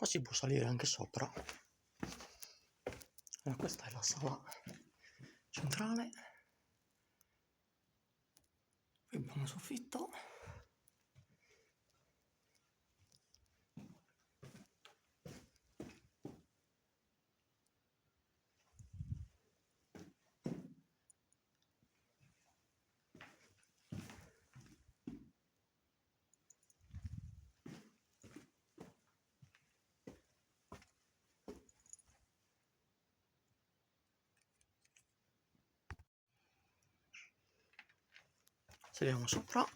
Qua si può salire anche sopra. Questa è la sala centrale. Qui abbiamo un soffitto. Saliamo sopra.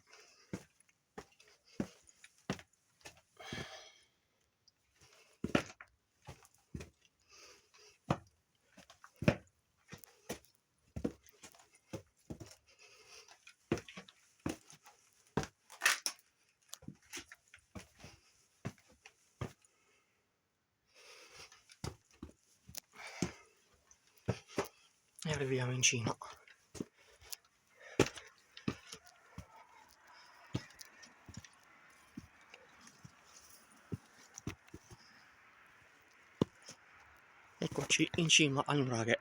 E arriviamo in cima. Eccoci in cima al nuraghe.